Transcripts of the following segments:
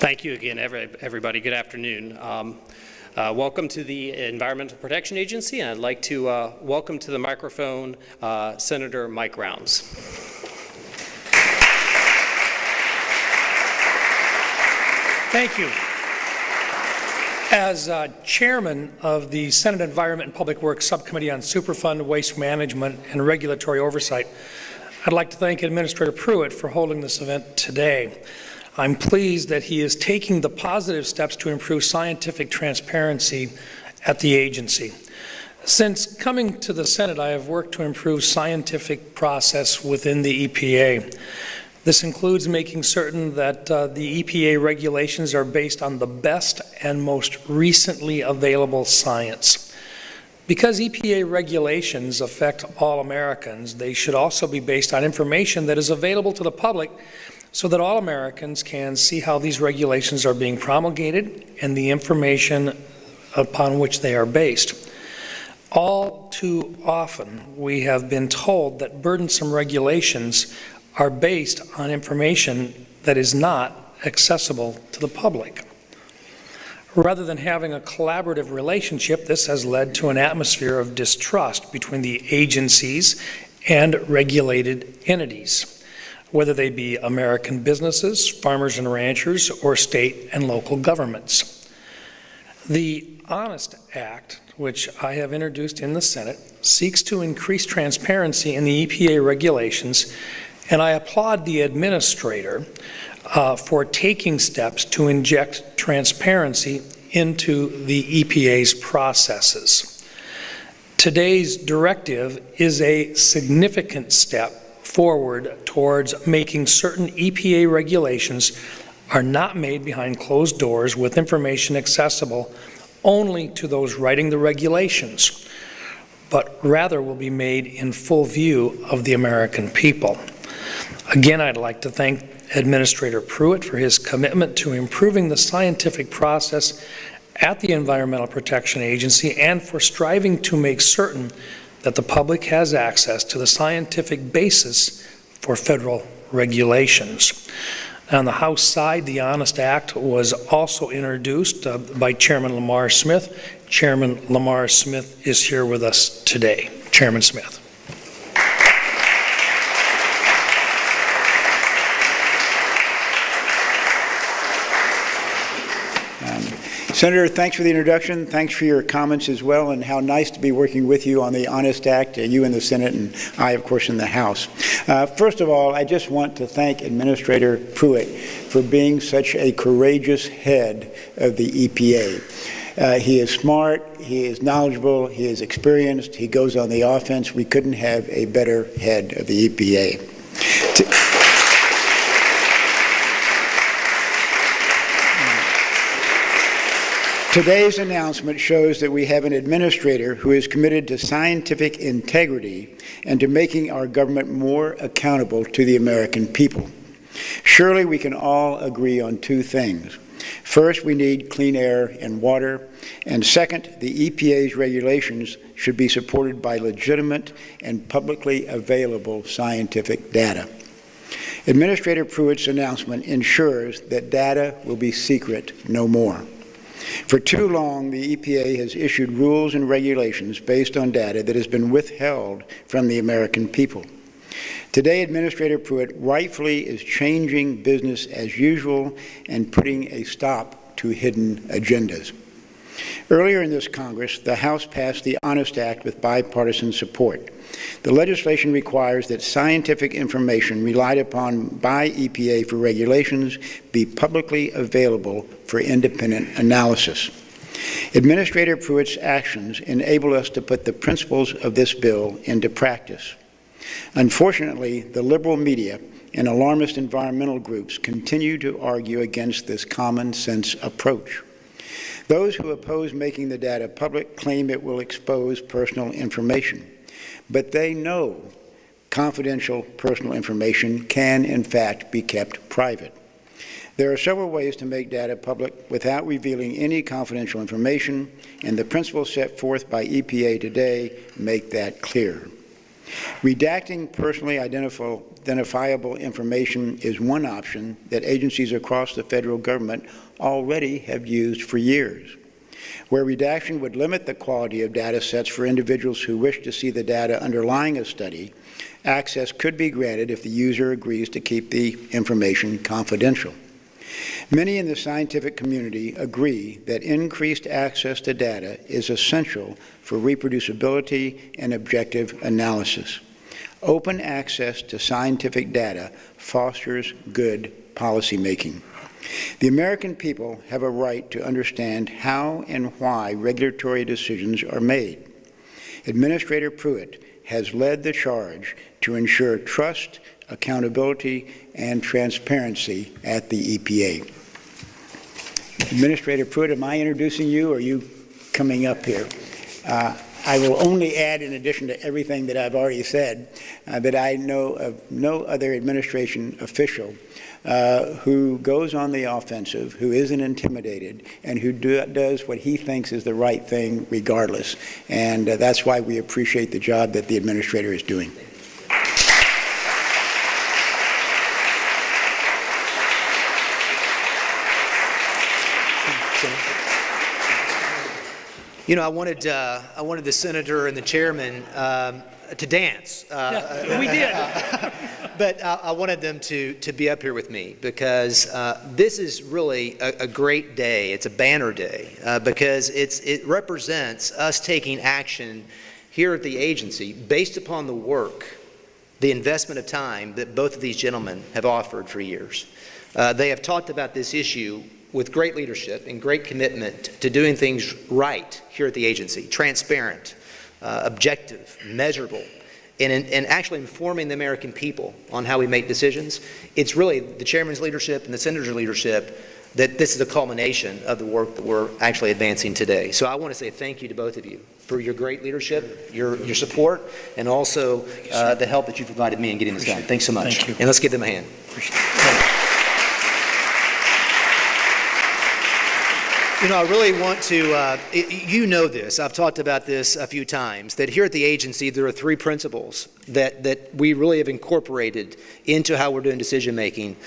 Thank you again, everybody. Good afternoon. Welcome to the Environmental Protection Agency, and I'd like to welcome to the microphone Senator Mike Rounds. Thank you. As chairman of the Senate Environment and Public Works Subcommittee on Superfund, Waste Management, and Regulatory Oversight, I'd like to thank Administrator Pruitt for holding this event today. I'm pleased that he is taking the positive steps to improve scientific transparency at the agency. Since coming to the Senate, I have worked to improve scientific process within the EPA. This includes making certain that the EPA regulations are based on the best and most recently available science. Because EPA regulations affect all Americans, they should also be based on information that is available to the public so that all Americans can see how these regulations are being promulgated and the information upon which they are based. All too often, we have been told that burdensome regulations are based on information that is not accessible to the public. Rather than having a collaborative relationship, this has led to an atmosphere of distrust between the agencies and regulated entities, whether they be American businesses, farmers and ranchers, or state and local governments. The HONEST Act, which I have introduced in the Senate, seeks to increase transparency in the EPA regulations, and I applaud the administrator for taking steps to inject transparency into the EPA's processes. Today's directive is a significant step forward towards making certain EPA regulations are not made behind closed doors with information accessible only to those writing the regulations, but rather will be made in full view of the American people. Again, I'd like to thank Administrator Pruitt for his commitment to improving the scientific process at the Environmental Protection Agency and for striving to make certain that the public has access to the scientific basis for federal regulations. On the House side, the HONEST Act was also introduced by Chairman Lamar Smith. Chairman Lamar Smith is here with us today. Chairman Smith. Senator, thanks for the introduction. Thanks for your comments as well, and how nice to be working with you on the HONEST Act, you in the Senate and I, of course, in the House. First of all, I just want to thank Administrator Pruitt for being such a courageous head of the EPA. He is smart, he is knowledgeable, he is experienced, he goes on the offense. We couldn't have a better head of the EPA. Today's announcement shows that we have an administrator who is committed to scientific integrity and to making our government more accountable to the American people. Surely we can all agree on two things. First, we need clean air and water, and second, the EPA's regulations should be supported by legitimate and publicly available scientific data. Administrator Pruitt's announcement ensures that data will be secret no more. For too long, the EPA has issued rules and regulations based on data that has been withheld from the American people. Today, Administrator Pruitt rightfully is changing business as usual and putting a stop to hidden agendas. Earlier in this Congress, the House passed the HONEST Act with bipartisan support. The legislation requires that scientific information relied upon by EPA for regulations be publicly available for independent analysis. Administrator Pruitt's actions enable us to put the principles of this bill into practice. Unfortunately, the liberal media and alarmist environmental groups continue to argue against this common sense approach. Those who oppose making the data public claim it will expose personal information. But they know confidential personal information can, in fact, be kept private. There are several ways to make data public without revealing any confidential information, and the principles set forth by EPA today make that clear. Redacting personally identifiable information is one option that agencies across the federal government already have used for years. Where redaction would limit the quality of data sets for individuals who wish to see the data underlying a study, access could be granted if the user agrees to keep the information confidential. Many in the scientific community agree that increased access to data is essential for reproducibility and objective analysis. Open access to scientific data fosters good policymaking. The American people have a right to understand how and why regulatory decisions are made. Administrator Pruitt has led the charge to ensure trust, accountability, and transparency at the EPA. Administrator Pruitt, am I introducing you, or are you coming up here? I will only add, in addition to everything that I've already said, that I know of no other administration official who goes on the offensive, who isn't intimidated, and who does what he thinks is the right thing regardless. And that's why we appreciate the job that the administrator is doing. You know, I wanted the senator and the chairman to dance. Yeah, we did. But I wanted them to be up here with me because this is really a great day. It's a banner day because it represents us taking action here at the agency based upon the work, the investment of time that both of these gentlemen have offered for years. They have talked about this issue with great leadership and great commitment to doing things right here at the agency, transparent, objective, measurable, and actually informing the American people on how we make decisions. It's really the chairman's leadership and the senator's leadership that this is a culmination of the work that we're actually advancing today. So I want to say thank you to both of you for your great leadership, your support, and also the help that you provided me in getting this done. Thanks so much. Thank you. And let's give them a hand. You know, I really want to, you know this, I've talked about this a few times, that here at the agency there are three principles that we really have incorporated into how we're doing decision making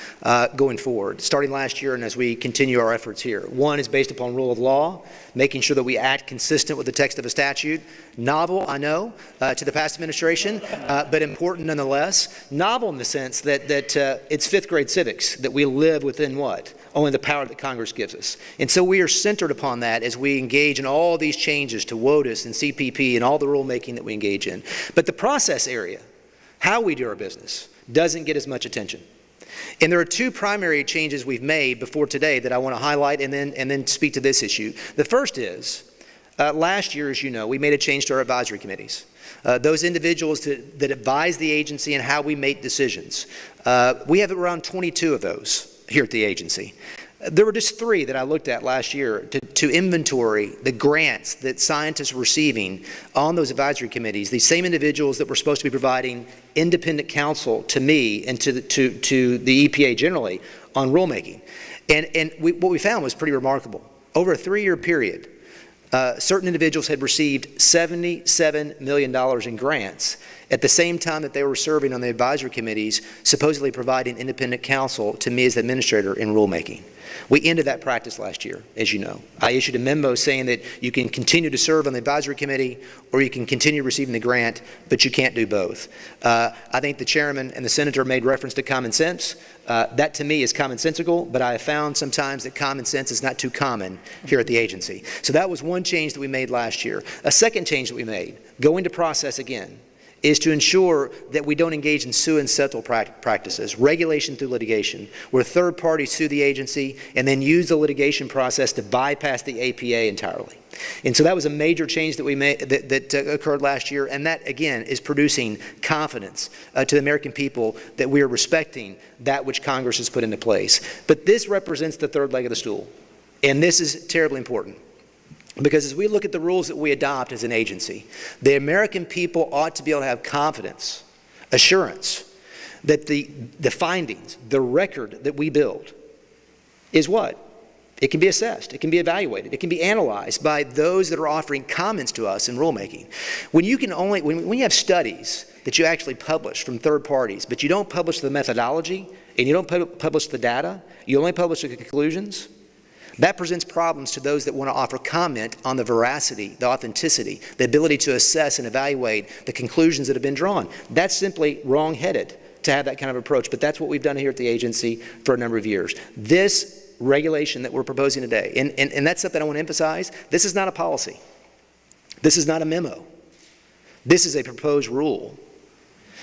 going forward, starting last year and as we continue our efforts here. One is based upon rule of law, making sure that we act consistent with the text of a statute. Novel, I know, to the past administration, but important nonetheless. Novel in the sense that it's fifth grade civics, that we live within what? Only the power that Congress gives us. And so we are centered upon that as we engage in all these changes to WOTUS and CPP and all the rulemaking that we engage in. But the process area, how we do our business, doesn't get as much attention. And there are two primary changes we've made before today that I want to highlight and then speak to this issue. The first is, last year, as you know, we made a change to our advisory committees. Those individuals that advise the agency and how we make decisions. We have around 22 of those here at the agency. There were just three that I looked at last year to inventory the grants that scientists were receiving on those advisory committees, these same individuals that were supposed to be providing independent counsel to me and to the EPA generally on rulemaking. And what we found was pretty remarkable. Over a 3-year period, certain individuals had received $77 million in grants at the same time that they were serving on the advisory committees, supposedly providing independent counsel to me as the administrator in rulemaking. We ended that practice last year, as you know. I issued a memo saying that you can continue to serve on the advisory committee or you can continue receiving the grant, but you can't do both. I think the chairman and the senator made reference to common sense. That to me is commonsensical, but I have found sometimes that common sense is not too common here at the agency. So that was one change that we made last year. A second change that we made, going to process again, is to ensure that we don't engage in sue and settle practices, regulation through litigation, where third parties sue the agency and then use the litigation process to bypass the EPA entirely. And so that was a major change that we made that occurred last year, and that again is producing confidence to the American people that we are respecting that which Congress has put into place. But this represents the third leg of the stool, and this is terribly important. Because as we look at the rules that we adopt as an agency, the American people ought to be able to have confidence, assurance, that the findings, the record that we build is what? It can be assessed. It can be evaluated. It can be analyzed by those that are offering comments to us in rulemaking. When you have studies that you actually publish from third parties, but you don't publish the methodology and you don't publish the data, you only publish the conclusions, that presents problems to those that want to offer comment on the veracity, the authenticity, the ability to assess and evaluate the conclusions that have been drawn. That's simply wrong-headed to have that kind of approach, but that's what we've done here at the agency for a number of years. This regulation that we're proposing today, and that's something I want to emphasize, this is not a policy. This is not a memo. This is a proposed rule.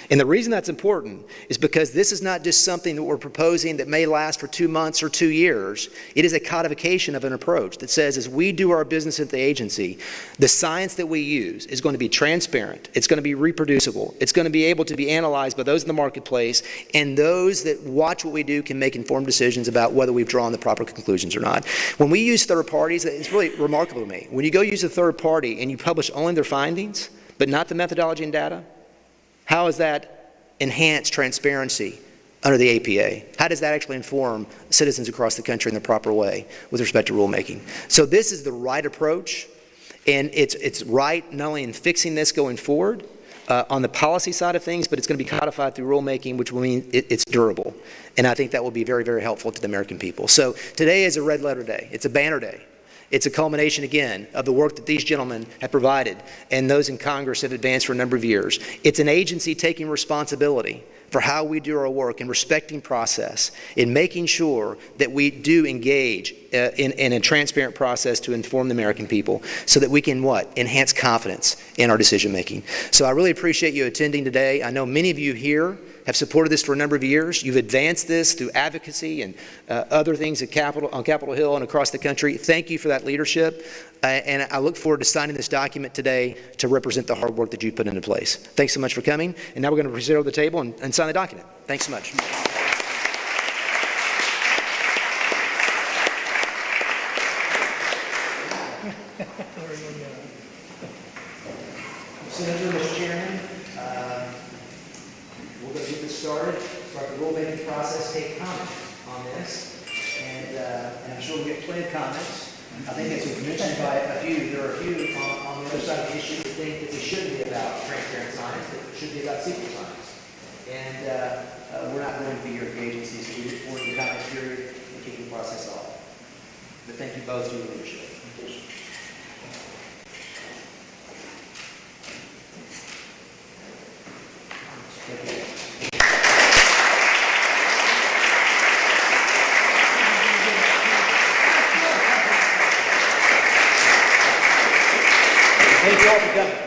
And the reason that's important is because this is not just something that we're proposing that may last for 2 months or 2 years. It is a codification of an approach that says as we do our business at the agency, the science that we use is going to be transparent. It's going to be reproducible. It's going to be able to be analyzed by those in the marketplace, and those that watch what we do can make informed decisions about whether we've drawn the proper conclusions or not. When we use third parties, it's really remarkable to me. When you go use a third party and you publish only their findings, but not the methodology and data, how does that enhance transparency under the EPA? How does that actually inform citizens across the country in the proper way with respect to rulemaking? So this is the right approach, and it's right not only in fixing this going forward on the policy side of things, but it's going to be codified through rulemaking, which will mean it's durable. And I think that will be very, very helpful to the American people. So today is a red letter day. It's a banner day. It's a culmination, again, of the work that these gentlemen have provided and those in Congress have advanced for a number of years. It's an agency taking responsibility for how we do our work and respecting process, in making sure that we do engage in a transparent process to inform the American people so that we can, enhance confidence in our decision making. So I really appreciate you attending today. I know many of you here have supported this for a number of years. You've advanced this through advocacy and other things on Capitol Hill and across the country. Thank you for that leadership. And I look forward to signing this document today to represent the hard work that you've put into place. Thanks so much for coming. And now we're going to proceed over the table and sign the document. Thanks so much. Senator, Mr. Chairman, we'll go get this started, start the rulemaking process, take comments on this, and I'm sure we'll get plenty of comments. I think as was mentioned by a few, there are a few on the other side of the issue that think that it shouldn't be about transparent science, that it should be about secret science. And we're not going to be your agencies, so we look forward to the comment period and keep the process off. But thank you both for your leadership. Thank you all for coming.